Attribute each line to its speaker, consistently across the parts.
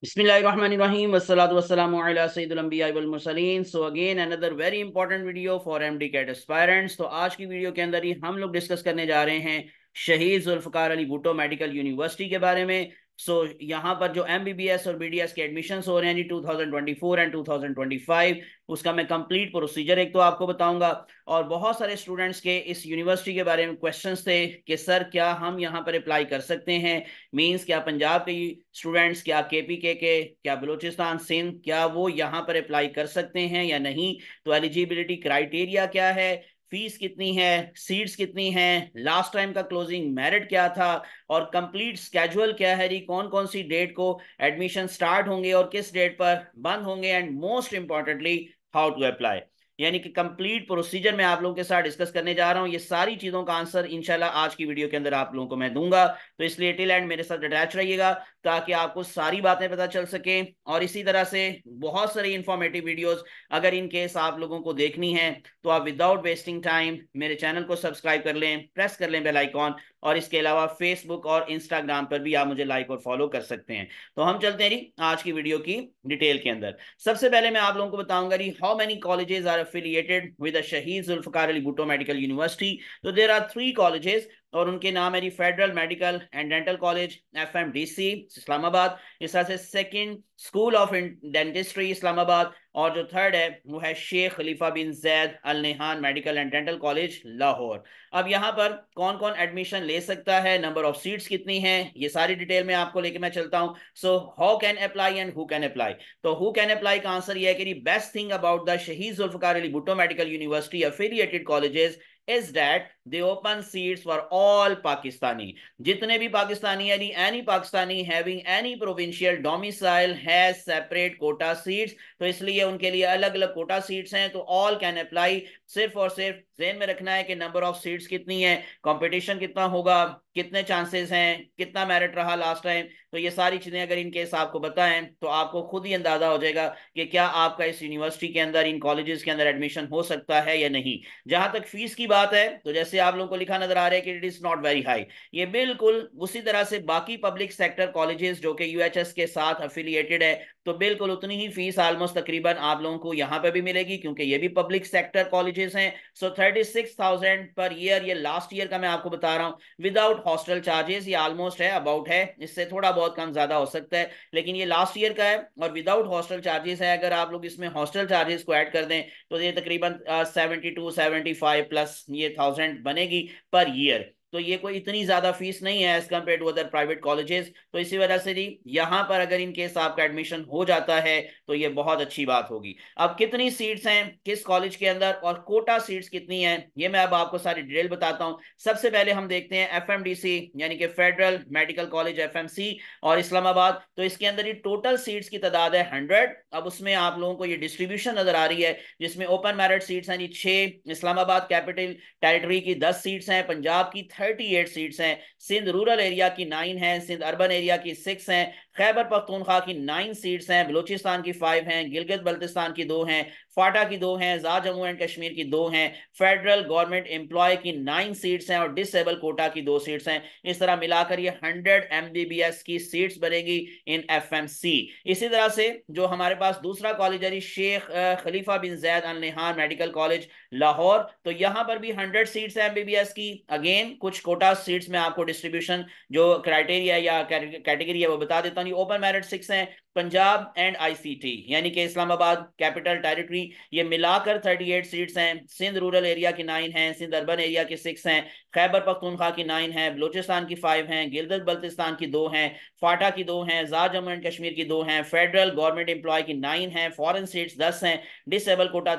Speaker 1: Bismillahirrahmanirrahim. Wassalatu wassalamu ala sayyidil anbiya wal mursalin. So again another very important video for MD CAT aspirants. तो आज की video के अंदर ही हम लोग डिस्कस करने जा रहे हैं शहीद जुल्फकार अली भुट्टो मेडिकल यूनिवर्सिटी के बारे में। यहाँ पर जो MBBS और BDS के एडमिशन्स हो रहे हैं जी 2024 एंड 2025, उसका मैं कंप्लीट प्रोसीजर एक तो आपको बताऊंगा। और बहुत सारे स्टूडेंट्स के इस यूनिवर्सिटी के बारे में क्वेश्चंस थे कि सर क्या हम यहाँ पर अप्लाई कर सकते हैं, मींस क्या पंजाब के स्टूडेंट्स, क्या KPK के, क्या बलूचिस्तान सिंध, क्या वो यहाँ पर अप्लाई कर सकते हैं या नहीं। तो एलिजिबिलिटी क्राइटेरिया क्या है, फीस कितनी है, सीट्स कितनी हैं, लास्ट टाइम का क्लोजिंग मेरिट क्या था, और कंप्लीट स्केजुअल क्या है जी, कौन कौन सी डेट को एडमिशन स्टार्ट होंगे और किस डेट पर बंद होंगे, and most importantly how to apply. यानी कि कंप्लीट प्रोसीजर मैं आप लोगों के साथ डिस्कस करने जा रहा हूं। ये सारी चीजों का आंसर इंशाल्लाह आज की वीडियो के अंदर आप लोगों को मैं दूंगा। तो इसलिए टिल एंड मेरे साथ अटैच रहिएगा ताकि आपको सारी बातें पता चल सके। और इसी तरह से बहुत सारी इंफॉर्मेटिव वीडियोस अगर इन केस आप लोगों को देखनी है तो आप विदाउट वेस्टिंग टाइम मेरे चैनल को सब्सक्राइब कर लें, प्रेस कर लें बेल आइकॉन। और इसके अलावा फेसबुक और इंस्टाग्राम पर भी आप मुझे लाइक और फॉलो कर सकते हैं। तो हम चलते हैं जी आज की वीडियो की डिटेल के अंदर। सबसे पहले मैं आप लोगों को बताऊंगा जी how many colleges are affiliated with the Shaheed Zulfikar Ali Bhutto medical university. तो देयर आर 3 कॉलेजेस और उनके नाम है जी federal medical and dental college FMDC Islamabad, इस तरह से second school of dentistry Islamabad, और जो थर्ड है वो है शेख खलीफा बिन जैद अल नहान medical and dental college Lahore. अब यहाँ पर कौन कौन एडमिशन ले सकता है, नंबर ऑफ सीट्स कितनी है, ये सारी डिटेल में आपको लेके मैं चलता हूँ। So how can apply and who can apply. तो हु कैन अप्लाई का आंसर ये है कि best thing about the Shaheed Zulfikar Ali Bhutto medical university affiliated colleges is that they open seats for all Pakistani। जितने भी पाकिस्तानी यानी any Pakistani having any provincial domicile has separate quota seats। तो इसलिए उनके लिए अलग अलग कोटा सीट्स हैं। तो ऑल कैन अप्लाई। सिर्फ और सिर्फ ध्यान में रखना है कि नंबर ऑफ सीट्स कितनी है, कंपटीशन कितना होगा, कितने चांसेस हैं, कितना मेरिट रहा लास्ट टाइम। तो ये सारी चीजें अगर इन केस आपको बताएं तो आपको खुद ही अंदाजा हो जाएगा कि क्या आपका इस यूनिवर्सिटी के अंदर, इन कॉलेजेस के अंदर एडमिशन हो सकता है या नहीं। जहां तक फीस की बात है तो जैसे आप लोगों को लिखा नजर आ रहा है कि it is not very high, ये बिल्कुल उसी तरह से बाकी पब्लिक सेक्टर कॉलेजेस जो कि UHS के साथ अफिलिएटेड है, तो बिल्कुल उतनी ही फीस ऑलमोस्ट तकरीबन आप लोगों को यहाँ पे भी मिलेगी क्योंकि ये भी पब्लिक सेक्टर कॉलेजेस हैं। सो 36,000 पर ईयर, ये लास्ट ईयर का मैं आपको बता रहा हूँ विदाउट हॉस्टल चार्जेस। ये ऑलमोस्ट है, अबाउट है, इससे थोड़ा बहुत कम ज्यादा हो सकता है, लेकिन ये लास्ट ईयर का है और विदाउट हॉस्टल चार्जेस है। अगर आप लोग इसमें हॉस्टल चार्जेस को ऐड कर दें तो ये तकरीबन 72-75 प्लस ये 1000 बनेगी पर ईयर। तो ये कोई इतनी ज्यादा फीस नहीं है as compare to other private colleges. तो इसी वजह से जी यहाँ पर अगर इन केस आपका एडमिशन हो जाता है तो ये बहुत अच्छी बात होगी। अब कितनी सीट्स हैं किस कॉलेज के अंदर और कोटा सीट्स कितनी हैं, ये मैं अब आपको सारी डिटेल बताता हूँ। सबसे पहले हम देखते हैं FMDC यानी कि फेडरल मेडिकल कॉलेज FMC और इस्लामाबाद। तो इसके अंदर ये टोटल सीट्स की तादाद है 100। अब उसमें आप लोगों को ये डिस्ट्रीब्यूशन नजर आ रही है जिसमें ओपन मेरिट सीट्स हैं जी 6, इस्लामाबाद कैपिटल टेरिटरी की 10 सीट्स हैं, पंजाब की 38 सीट्स हैं, सिंध रूरल एरिया की 9 हैं, सिंध अर्बन एरिया की 6 हैं, खैबर पख्तूनख्वा की 9 सीट्स हैं, बलूचिस्तान की 5 हैं, गिलगित बल्तिस्तान की 2 हैं, फाटा की 2 हैं, जा जम्मू एंड कश्मीर की 2 हैं, फेडरल गवर्नमेंट एम्प्लॉय की 9 सीट्स हैं और डिसेबल कोटा की 2 सीट्स हैं। इस तरह मिलाकर ये 100 MBBS की सीट्स बनेगी इन FMC। इसी तरह से जो हमारे पास दूसरा कॉलेज है शेख खलीफा बिन जैद अल नहान मेडिकल कॉलेज लाहौर, तो यहां पर भी 100 सीट्स है MBBS की। अगेन कुछ कोटा सीट्स में आपको डिस्ट्रीब्यूशन जो क्राइटेरिया या कैटेगरी है वो बता देता हूँ। ओपन मेरिट 6 हैं, पंजाब एंड ICT यानी कि इस्लामाबाद कैपिटल टेरिटरी, ये मिलाकर 38 सीट्स हैं, सिंध रूरल एरिया की 9 हैं, सिंध अर्बन एरिया की 6 हैं, खैबर पख्तूनख्वा की 9 हैं, बलूचिस्तान की 5 हैं, गिलगित बल्तिस्तान की 2 हैं, फाटा की 2 हैं, जा जम्मू एंड कश्मीर की 2 हैं, फेडरल गवर्नमेंट एम्प्लॉय की 9 हैं, फॉरेन सीट्स 10 हैं, डिसेबल कोटा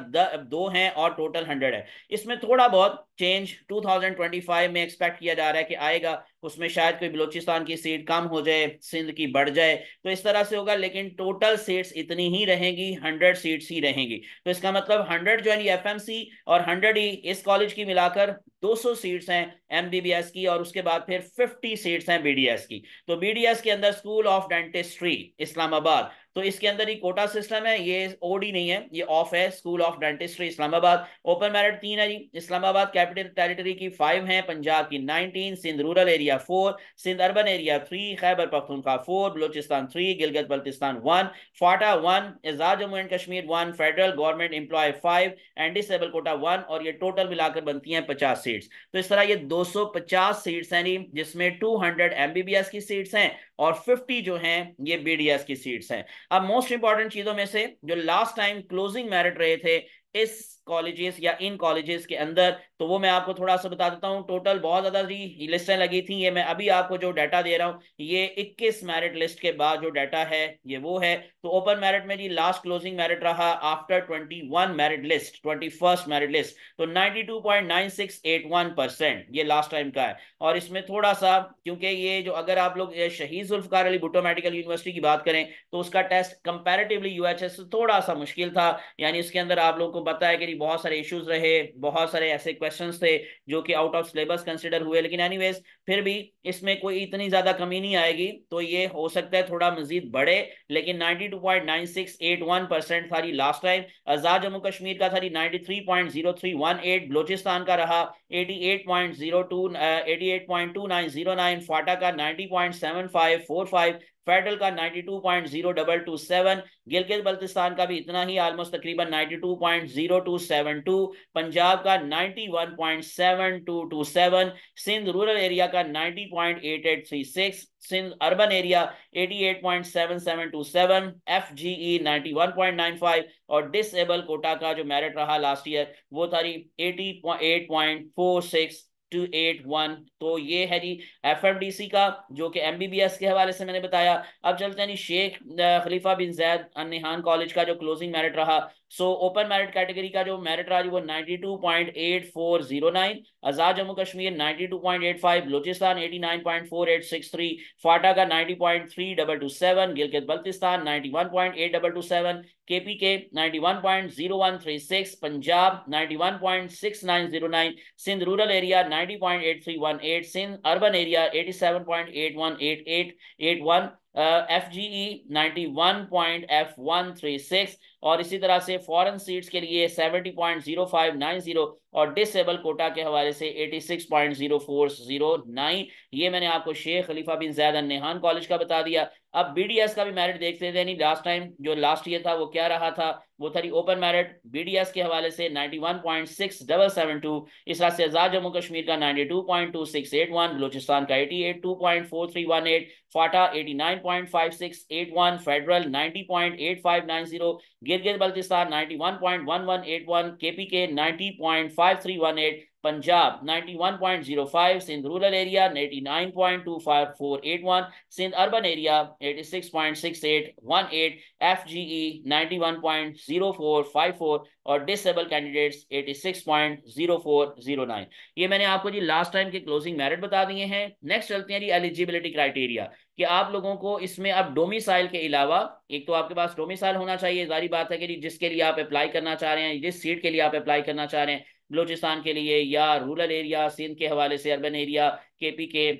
Speaker 1: 2 हैं और टोटल 100 है। इसमें थोड़ा बहुत चेंज 2025 में एक्सपेक्ट किया जा रहा है कि आएगा, उसमें शायद कोई बलूचिस्तान की सीट कम हो जाए, सिंध की बढ़ जाए, तो इस तरह से होगा, लेकिन टोटल सीट्स इतनी ही रहेंगी, 100 सीट्स ही रहेंगी। तो इसका मतलब 100 जो है FMC और 100 ही इस कॉलेज की मिलाकर 200 सीट्स हैं एमबीबीएस की, और उसके बाद फिर 50 सीट्स हैं बीडीएस की। तो बीडीएस के अंदर स्कूल ऑफ डेंटिस्ट्री इस्लामाबाद, तो इसके अंदर ही कोटा सिस्टम है, ये ओडी नहीं है, ये ऑफ है, school of dentistry Islamabad. Open merit 3 है जी। इस्लामाबाद कैपिटल टेरिटरी की 5 है, पंजाब की 19, Sindh rural area 4, Sindh urban area 3, Khyber Pakhtunkhwa 4, Balochistan 3, Gilgit Baltistan 1, FATA 1, Azad Jammu and Kashmir 1, federal government employ 5 and disable quota 1, और ये टोटल मिलाकर बनती हैं 50 सीट्स। तो इस तरह ये 250 सीट्स हैं जी, जिसमें 200 एमबीबीएस की सीट्स हैं और 50 जो हैं ये बीडीएस की सीट्स हैं। अब मोस्ट इंपॉर्टेंट चीजों में से जो लास्ट टाइम क्लोजिंग मेरिट रहे थे इस कॉलेजेस या इन कॉलेजेस के अंदर, तो वो मैं आपको थोड़ा सा बता देता हूं। टोटल बहुत ज्यादा लिस्टें लगी थी, ये मैं अभी आपको जो डाटा दे रहा हूं ये 21 मेरिट लिस्ट के बाद जो डाटा है ये वो है। तो ओपन मेरिट में जी लास्ट क्लोजिंग मेरिट रहा after 21 merit list, 21st merit list, तो 92.9681% ये लास्ट टाइम का है। और इसमें थोड़ा सा, क्योंकि ये जो अगर आप लोग शहीद जुल्फकार अली भुट्टो मेडिकल यूनिवर्सिटी की बात करें तो उसका टेस्ट कंपैरेटिवली यूएचएस से थोड़ा सा मुश्किल था, यानी इसके अंदर आप लोगों को पता है कि बहुत सारे इश्यूज रहे, बहुत सारे ऐसे क्वेश्चंस थे जो कि आउट ऑफ सिलेबस कंसिडर हुए, लेकिन एनीवेज फिर भी इसमें कोई इतनी ज्यादा कमी नहीं आएगी, तो ये हो सकता है थोड़ा मजीद बढ़े, लेकिन 92.9681% था लास्ट टाइम। आजाद जम्मू कश्मीर का था 93.0318, बलोचिस्तान का रहा 88.2909, फाटा का 90.7545, फेडरल का 92.0227, गिलगित बल्तिस्तान का भी इतना ही, ऑलमोस्ट तकरीबन 92.0272, पंजाब का 91.7227, सिंध रूरल एरिया का 90.8836, सिंध अर्बन एरिया 88.7727, एफजीई 91.95, और डिसेबल कोटा का जो मेरिट रहा लास्ट ईयर वो था 88.46 टू 81। तो ये है जी एफएमडीसी का, जो कि एमबीबीएस के हवाले से मैंने बताया। अब चलते हैं जी शेख खलीफा बिन जैद अन नहान कॉलेज का जो क्लोजिंग मेरिट रहा। सो ओपन मेरिट कैटेगरी का जो मेरिट रहा वो 92.8409, आजाद जम्मू कश्मीर 92.85, बलूचिस्तान 89.4863, फाटा का 90.3227, Gilgit Baltistan 91.8227, KPK 91.0136, Punjab 91.6909, Sindh rural area 90.8318, Sindh urban area 87.818881, FGE 91.F136, और इसी तरह से फॉरेन सीट्स के लिए 70.0590, और डिसेबल कोटा के हवाले से 86.0409। ये मैंने आपको शेख खलीफा बिन जैद अन नहान कॉलेज का बता दिया। अब बीडीएस का भी मेरिट देखते थे, नहीं लास्ट टाइम जो लास्ट ईयर था वो क्या रहा था, वो था ओपन मेरिट बीडीएस के हवाले से 91.6772, इस तरह से आजाद जम्मू कश्मीर का 92.2681, बलूचिस्तान का 88.4318, FATA 89.5681, federal 90.8590, Gilgit Baltistan 91.1181, KPK 90.5318, Punjab 91.05, Sindh rural area 89.25481, Sindh urban area 86.6818, FGE 91.0454, और डिसेबल कैंडिडेट्स 86.0409। ये मैंने आपको जी लास्ट टाइम के क्लोजिंग मेरिट बता दिए हैं। नेक्स्ट चलते हैं जी एलिजिबिलिटी क्राइटेरिया, कि आप लोगों को इसमें अब डोमिसाइल के अलावा, एक तो आपके पास डोमिसाइल होना चाहिए, जारी बात है कि जिसके लिए आप अप्लाई करना चाह रहे हैं, जिस सीट के लिए आप अप्लाई करना चाह रहे हैं, बलूचिस्तान के लिए या रूरल एरिया सिंध के हवाले से अर्बन एरिया, केपी के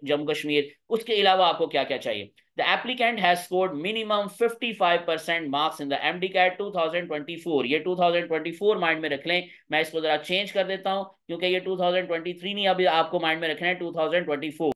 Speaker 1: जम्मू कश्मीर, उसके अलावा आपको क्या क्या चाहिए। The applicant has scored minimum 55% marks in the MDCAT 2024। ये 2024 माइंड में रख लें, मैं इसको जरा चेंज कर देता हूं क्योंकि ये 2023 नहीं, अभी आपको माइंड में रखना है 2024।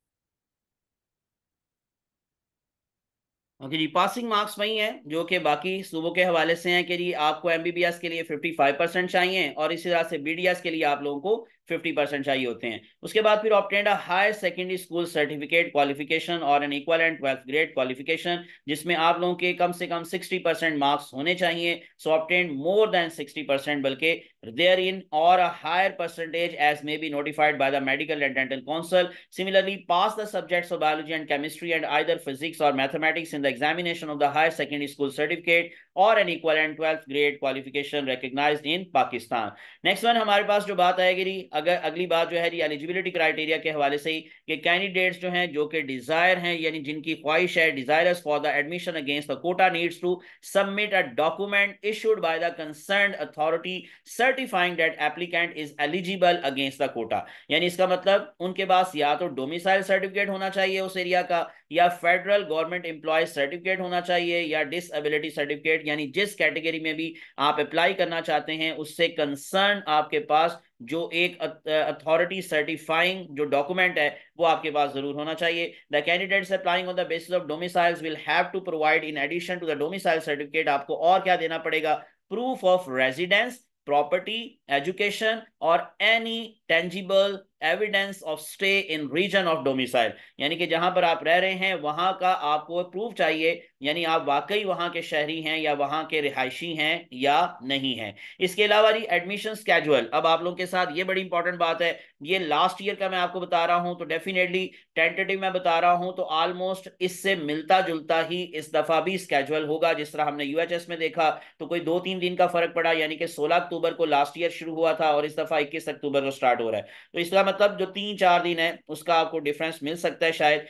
Speaker 1: ओके जी, पासिंग मार्क्स वही हैं जो कि बाकी सूबों के हवाले से हैं कि जी आपको एमबीबीएस के लिए 55% चाहिए, और इसी तरह से बीडीएस के लिए आप लोगों को 50% चाहिए होते हैं। उसके बाद फिर obtained a higher secondary school certificate qualification or an equivalent 12th grade qualification, जिसमें आप लोगों के कम से कम 60% मार्क्स होने चाहिए। सो ऑब्टेन्ड मोर देन 60%, बल्कि therein or a higher percentage as may be notified by the medical and dental council. Similarly pass the subjects of biology and chemistry and either physics or mathematics in the examination of the higher secondary school certificate or an equivalent 12th grade qualification recognized in Pakistan। Next one हमारे पास जो बात आएगी, अगर अगली बात जो है जी eligibility criteria के हवाले से ही कि कैंडिडेट्स जो हैं जो कि डिजायर हैं यानी जिनकी ख्वाहिश है desirous for the admission against the quota needs to submit a document issued by the concerned authority certifying that applicant is eligible against the quota. यानी इसका मतलब उनके पास या तो डोमिसाइल सर्टिफिकेट होना चाहिए उस एरिया का, या फेडरल गवर्नमेंट एम्प्लॉय सर्टिफिकेट होना चाहिए, या डिसएबिलिटी सर्टिफिकेट, यानी जिस कैटेगरी में भी आप अप्लाई करना चाहते हैं उससे कंसर्न आपके पास जो एक अथॉरिटी सर्टिफाइंग जो डॉक्यूमेंट है वो आपके पास जरूर होना चाहिए। The candidates applying on the basis of domiciles will have to provide in addition to the domicile certificate, आपको और क्या देना पड़ेगा, proof of residence, property, education or any tangible evidence of stay in region of domicile, यानी कि जहां पर आप रह रहे हैं वहां का आपको प्रूफ चाहिए, यानी आप वाकई वहां के शहरी हैं या वहां के रिहायशी हैं या नहीं हैं। इसके अलावा जी एडमिशन स्केड्यूल, अब आप लोगों के साथ ये बड़ी इंपॉर्टेंट बात है, ये लास्ट ईयर का मैं आपको बता रहा हूं तो डेफिनेटली टेंटेटिव मैं बता रहा हूं तो ऑलमोस्ट इससे मिलता जुलता ही इस दफा भी स्केड्यूल होगा। जिस तरह हमने यूएचएस में देखा तो कोई 2-3 दिन का फर्क पड़ा, यानी कि 16 अक्टूबर को लास्ट ईयर शुरू हुआ था और इस दफा 21 अक्टूबर को स्टार्ट हो रहा है, तो इसका मतलब जो 3-4 दिन है उसका आपको डिफरेंस मिल सकता है शायद।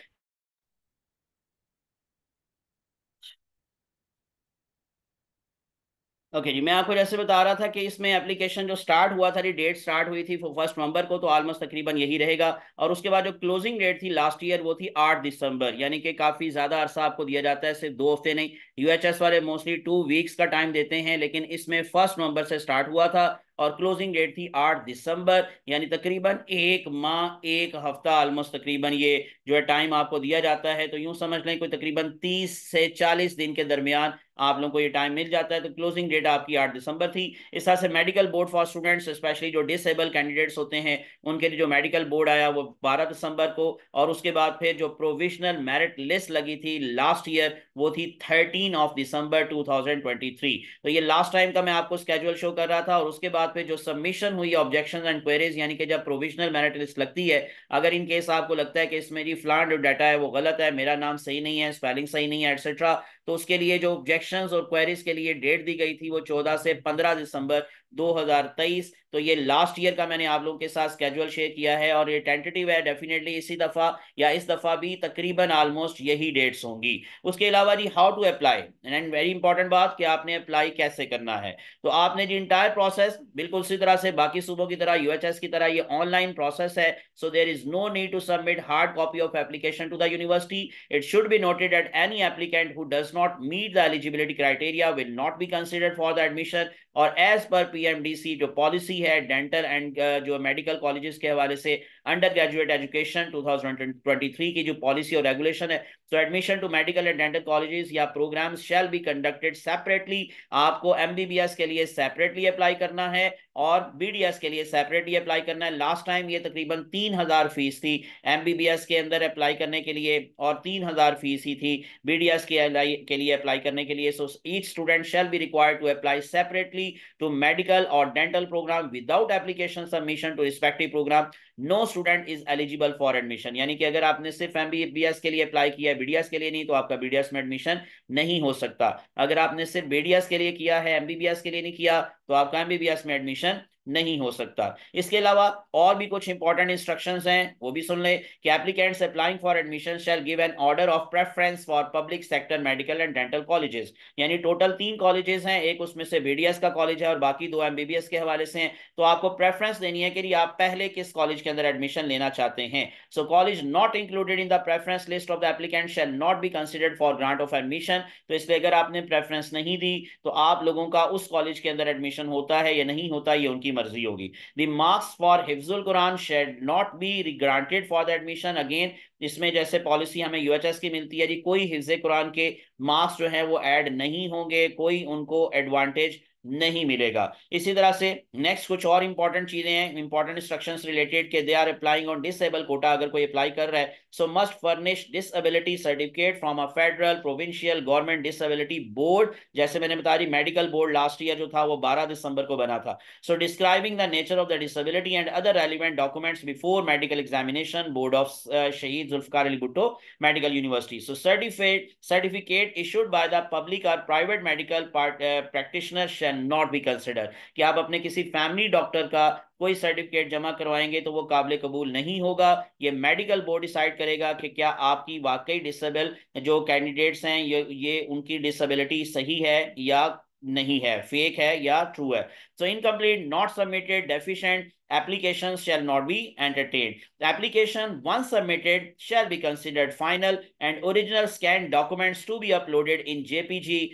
Speaker 1: ओके जी, मैं आपको जैसे बता रहा था कि इसमें एप्लीकेशन जो स्टार्ट हुआ था, डेट स्टार्ट हुई थी 1 नवंबर को, तो ऑलमोस्ट तकरीबन यही रहेगा। और उसके बाद जो क्लोजिंग डेट थी लास्ट ईयर वो थी 8 दिसंबर, यानी कि काफी ज्यादा अरसा आपको दिया जाता है, सिर्फ 2 हफ्ते नहीं। यूएचएस वाले मोस्टली 2 वीक्स का टाइम देते हैं, लेकिन इसमें 1 नवंबर से स्टार्ट हुआ था और क्लोजिंग डेट थी 8 दिसंबर, यानी तकरीबन 1 माह 1 हफ्ता ऑलमोस्ट तकरीबन ये जो है टाइम आपको दिया जाता है। तो यूं समझ लें कोई तकरीबन 30 से 40 दिन के दरमियान आप लोगों को ये टाइम मिल जाता है। तो क्लोजिंग डेट आपकी 8 दिसंबर थी। इस तरह से medical board for students specially जो डिसेबल कैंडिडेट्स होते हैं उनके लिए जो मेडिकल बोर्ड आया वो 12 दिसंबर को, और उसके बाद फिर जो प्रोविजनल मेरिट लिस्ट लगी थी लास्ट ईयर वो थी 13 दिसंबर 2023। तो ये लास्ट टाइम का मैं आपको स्केड्यूल शो कर रहा था। और उसके बाद फिर जो सबमिशन हुई ऑब्जेक्शन एंड क्वेरीज, यानी कि जब प्रोविजनल मेरिट लिस्ट लगती है, अगर इन केस आपको लगता है कि इसमें जी फलान जो डाटा है वो गलत है, मेरा नाम सही नहीं है, स्पेलिंग सही नहीं है एटसेट्रा, तो उसके लिए जो ऑब्जेक्शंस और क्वेरीज के लिए डेट दी गई थी वो 14 से 15 दिसंबर 2023। तो ये लास्ट ईयर का मैंने आप लोगों के साथ स्केड्यूल शेयर किया है और ये टेंटेटिव है, डेफिनेटली इसी दफा या इस दफा भी तकरीबन ऑलमोस्ट यही डेट्स होंगी। उसके अलावा जी how to apply, and very important बात कि आपने अप्लाई कैसे करना है। तो आपने जी इंटायर प्रोसेस बिल्कुल उसी तरह से बाकी सूबों की तरह यूएचएस की तरह ये ऑनलाइन प्रोसेस है। So there is no need to submit hard copy of application to the university. It should be noted that any applicant who does not meet the eligibility criteria will not be considered for the admission। और as per PMDC जो policy है dental and जो medical colleges के हवाले से under graduate education 2023 की जो policy और रेगुलेशन है, तो admission to medical and dental colleges या programs shall be conducted separately. आपको एमबीबीएस के लिए सेपरेटली अप्लाई करना है और बीडीएस के लिए सेपरेटली अप्लाई करना है। लास्ट टाइम ये तकरीबन 3,000 फीस थी एमबीबीएस के अंदर अप्लाई करने के लिए और 3,000 फीस ही थी बीडीएस के लिए अप्लाई करने के लिए। So each student shall be required to apply separately to medical और dental program without application submission to respective program. No student is eligible for admission, यानी कि अगर आपने सिर्फ एमबीबीएस के लिए अप्लाई किया है बीडीएस के लिए नहीं, तो आपका बीडीएस में एडमिशन नहीं हो सकता। अगर आपने सिर्फ बीडीएस के लिए किया है एमबीबीएस के लिए नहीं किया, तो आपका एमबीबीएस में एडमिशन नहीं हो सकता। इसके अलावा और भी कुछ इंपॉर्टेंट इंस्ट्रक्शंस हैं, वो भी सुन ले कि applicants applying for admission shell give an order of preference for public sector medical and dental colleges. यानी टोटल 3 कॉलेजेस हैं, एक उसमें से बीडीएस का कॉलेज है और बाकी 2 एमबीबीएस के हवाले से हैं। तो आपको प्रेफरेंस देनी है कि आप पहले किस कॉलेज के अंदर एडमिशन लेना चाहते हैं। So college not included in the preference list of the applicant shall not be considered for grant of admission. तो इसलिए अगर आपने प्रेफरेंस नहीं दी तो आप लोगों का उस कॉलेज के अंदर एडमिशन होता है या नहीं होता, ये उनकी मर्जी होगी। The marks for हिफ्जुल Quran shall not be granted for the admission। Again इसमें जैसे पॉलिसी हमें यूएचएस की मिलती है जी, कोई हिफ्ज कुरान के मार्क्स जो है वो ऐड नहीं होंगे, कोई उनको एडवांटेज नहीं मिलेगा। इसी तरह से नेक्स्ट कुछ और इंपॉर्टेंट चीजें हैं, इंपॉर्टेंट इंस्ट्रक्शंस रिलेटेड के they are applying on disable quota, अगर कोई अप्लाई कर रहा है so must furnish disability certificate from a federal provincial government disability board. जैसे मैंने बता दी मेडिकल बोर्ड लास्ट ईयर जो था वो 12 दिसंबर को बना था। So describing the nature of the disability and other relevant documents before medical examination board of Shaheed Zulfikar Ali Bhutto medical university. So certificate issued by the public और private medical practitioner shall not be consider, कि आप अपने किसी family doctor का कोई certificate जमा करवाएंगे तो वो काबिल कबूल नहीं होगा। ये मेडिकल बोर्ड डिसाइड करेगा कि क्या आपकी वाकई डिसेबल जो कैंडिडेट्स हैं ये उनकी डिसेबिलिटी सही है या नहीं है, फेक है या ट्रू है। So incomplete, not submitted, deficient applications shall not be entertained. The application once submitted shall be considered final and original scanned documents to be uploaded in JPG।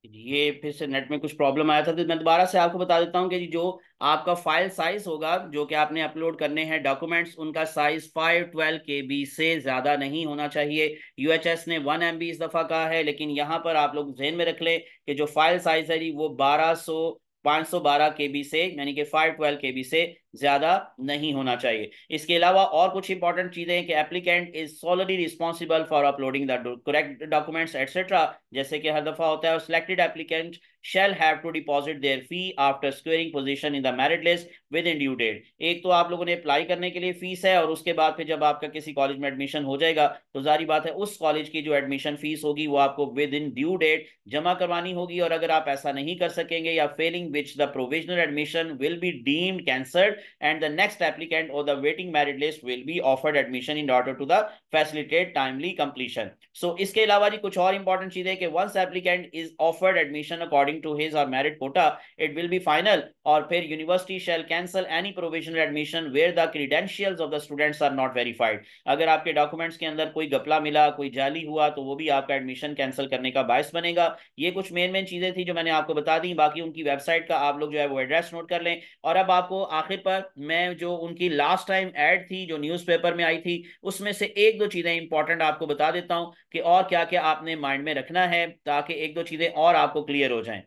Speaker 1: ये फिर से नेट में कुछ प्रॉब्लम आया था तो मैं दोबारा से आपको बता देता हूँ कि जो आपका फाइल साइज होगा जो कि आपने अपलोड करने हैं डॉक्यूमेंट्स, उनका साइज 512 KB से ज्यादा नहीं होना चाहिए। यूएचएस ने 1 MB इस दफा कहा है, लेकिन यहाँ पर आप लोग ध्यान में रख लें कि जो फाइल साइज है जी वो 512 KB से, यानी कि 512 KB से ज्यादा नहीं होना चाहिए। इसके अलावा और कुछ इंपॉर्टेंट चीजें हैं कि applicant is solely responsible for uploading the correct documents etcetera. जैसे कि हर दफा होता है, selected applicant shall have to deposit their fee after securing position in the merit list within due date। एक तो आप लोगों ने अप्लाई करने के लिए फीस है, और उसके बाद फिर जब आपका किसी कॉलेज में एडमिशन हो जाएगा तो जारी बात है उस कॉलेज की जो एडमिशन फीस होगी वो आपको विद इन ड्यू डेट जमा करवानी होगी। और अगर आप ऐसा नहीं कर सकेंगे या failing which the provisional admission will be deemed cancelled and the next applicant or the waiting merit list will be offered admission in order to the facilitate timely completion. So इसके अलावा जी कुछ और इंपॉर्टेंट चीजें कि once applicant is offered admission according to his or merit quota it will be final. और फिर university shall cancel any provisional admission where the credentials of the students are not verified. अगर आपके documents के अंदर कोई गपला मिला, कोई जाली हुआ, तो वो भी आपका एडमिशन कैंसिल करने का बायस बनेगा। ये कुछ मेन चीजें थी जो मैंने आपको बता दी। बाकी उनकी वेबसाइट का आप लोग जो है वो एड्रेस नोट कर लें। और अब आपको आखिर पर मैं जो उनकी लास्ट टाइम एड थी जो न्यूज़पेपर में आई थी उसमें से एक दो चीजें इंपॉर्टेंट आपको बता देता हूं कि और क्या क्या आपने माइंड में रखना है, ताकि एक दो चीजें और आपको क्लियर हो जाएं।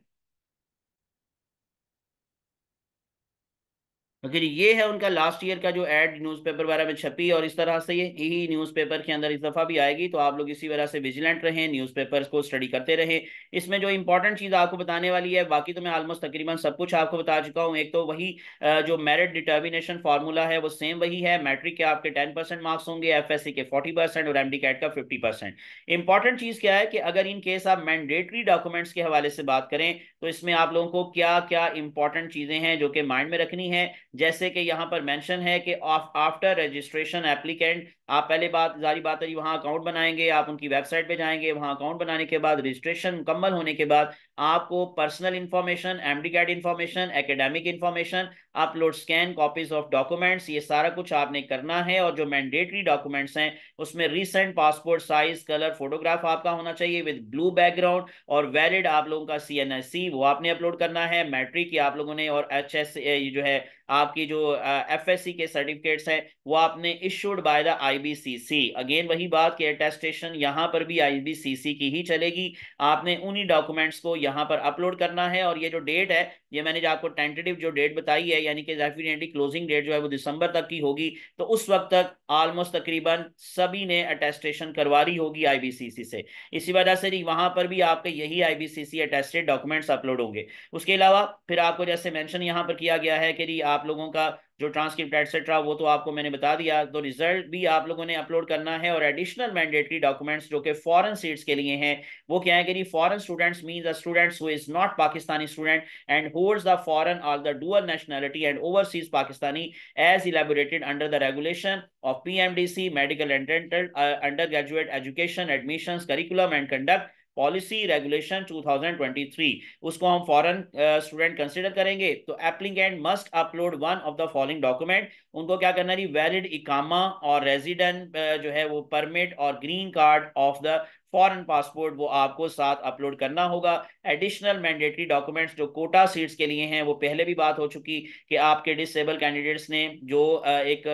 Speaker 1: क्योंकि ये है उनका लास्ट ईयर का जो एड न्यूज़पेपर वगैरह में छपी, और इस तरह से ये यही न्यूज़पेपर के अंदर इस दफा भी आएगी। तो आप लोग इसी वजह से विजिलेंट रहें, न्यूज़पेपर्स को स्टडी करते रहें। इसमें जो इंपॉर्टेंट चीज़ आपको बताने वाली है, बाकी तो मैं ऑलमोस्ट तकरीबन सब कुछ आपको बता चुका हूँ। एक तो वही जो मेरिट डिटर्मिनेशन फार्मूला है वो सेम वही है। मैट्रिक के आपके 10% मार्क्स होंगे, एफएससी के 40% और एमडी कैट का 50%। इंपॉर्टेंट चीज़ क्या है कि अगर इन केस आप मैंडेटरी डॉक्यूमेंट्स के हवाले से बात करें तो इसमें आप लोगों को क्या क्या इंपॉर्टेंट चीज़ें हैं जो कि माइंड में रखनी है। जैसे कि यहाँ पर मेंशन है कि आफ्टर रजिस्ट्रेशन एप्लीकेंट, आप पहले बात जारी बात है जी वहाँ अकाउंट बनाएंगे, आप उनकी वेबसाइट पे जाएंगे, वहाँ अकाउंट बनाने के बाद रजिस्ट्रेशन मुकम्मल होने के बाद आपको personal information, MD CAT information, academic information, upload scan copies of documents, ये सारा कुछ आपने करना है। और जो मैंडेटरी डॉक्यूमेंट्स हैं उसमें recent passport size colour photograph आपका होना चाहिए विद ब्लू बैकग्राउंड, और वैलिड आप लोगों का सीएनएससी वो आपने अपलोड करना है। मैट्रिक की आप लोगों ने, और एचएस ये जो है आपकी जो एफएससी के सर्टिफिकेट्स हैं वो आपने issued by the IBCC. Again वही बात कि अटेस्टेशन यहाँ पर भी आईबीसीसी की ही चलेगी। आपने उन्हीं डॉक्यूमेंट्स को यहाँ पर अपलोड करना है। और ये जो डेट है, ये मैंने जो आपको टेंटेटिव जो डेट बताई है, यानी कि डेफिनेटली क्लोजिंग डेट जो है वो दिसंबर तक की होगी। तो उस वक्त तक ऑलमोस्ट तकरीबन सभी ने अटेस्टेशन करवा ली होगी आईबीसीसी से। इसी वजह से वहां पर भी आपके यही आईबीसीसी अटेस्टेड डॉक्यूमेंट्स अपलोड होंगे। उसके अलावा फिर आपको जैसे मेंशन यहाँ पर किया गया है कि आप लोगों का जो ट्रांसक्रिप्ट एटसेट्रा वो तो आपको मैंने बता दिया, तो रिजल्ट भी आप लोगों ने अपलोड करना है। और एडिशनल मैंडेटरी डॉक्यूमेंट्स जो कि फॉरेन सीट्स के लिए हैं वो क्या है कि foreign students means the students who is not Pakistani student and holds the foreign or the dual nationality and overseas Pakistani as elaborated under the regulation of PMDC medical and dental undergraduate education admissions curriculum and conduct policy regulation 2023, उसको हम foreign student consider करेंगे। तो applicant must upload one of the following document. उनको क्या करना है, valid इकामा और resident जो है वो परमिट और green card of the foreign passport वो आपको साथ अपलोड करना होगा। एडिशनल मैंडेटरी डॉक्यूमेंट्स जो कोटा सीट्स के लिए हैं वो पहले भी बात हो चुकी कि आपके डिसेबल कैंडिडेट्स ने जो एक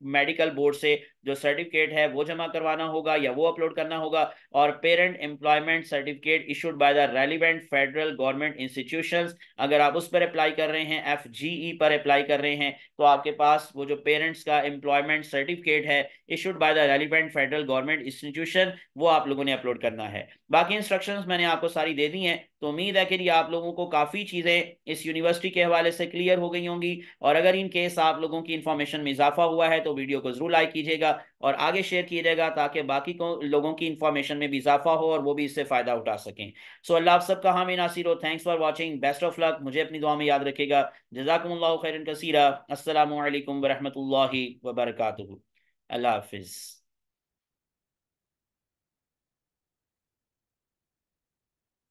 Speaker 1: मेडिकल बोर्ड से जो सर्टिफिकेट है वो जमा करवाना होगा या वो अपलोड करना होगा। और parent employment certificate issued by the relevant federal government institutions, अगर आप उस पर अप्लाई कर रहे हैं, एफजीई पर अप्लाई कर रहे हैं, तो आपके पास वो जो पेरेंट्स का एम्प्लॉयमेंट सर्टिफिकेट है issued by the relevant federal government institution वो आप लोगों ने अपलोड करना है। बाकी इंस्ट्रक्शंस मैंने आपको सारी दे दी हैं, तो उम्मीद है कि आप लोगों को काफ़ी चीज़ें इस यूनिवर्सिटी के हवाले से क्लियर हो गई होंगी। और अगर इन केस आप लोगों की इंफॉर्मेशन में इजाफा हुआ है तो वीडियो को ज़रूर लाइक कीजिएगा और आगे शेयर कीजिएगा, ताकि बाकी को लोगों की इंफॉर्मेशन में भी इजाफा हो और वो भी इससे फ़ायदा उठा सकें। सो अल्लाह आप सबका हामी नासिर हो। Thanks for watching, best of luck, मुझे अपनी दुआ में याद रखेगा। जज़ाकुमुल्लाहु खैरन कसीरा। अस्सलामु अलैकुम वरहमतुल्लाहि वबरकातुहू। अल्लाह हाफिज़।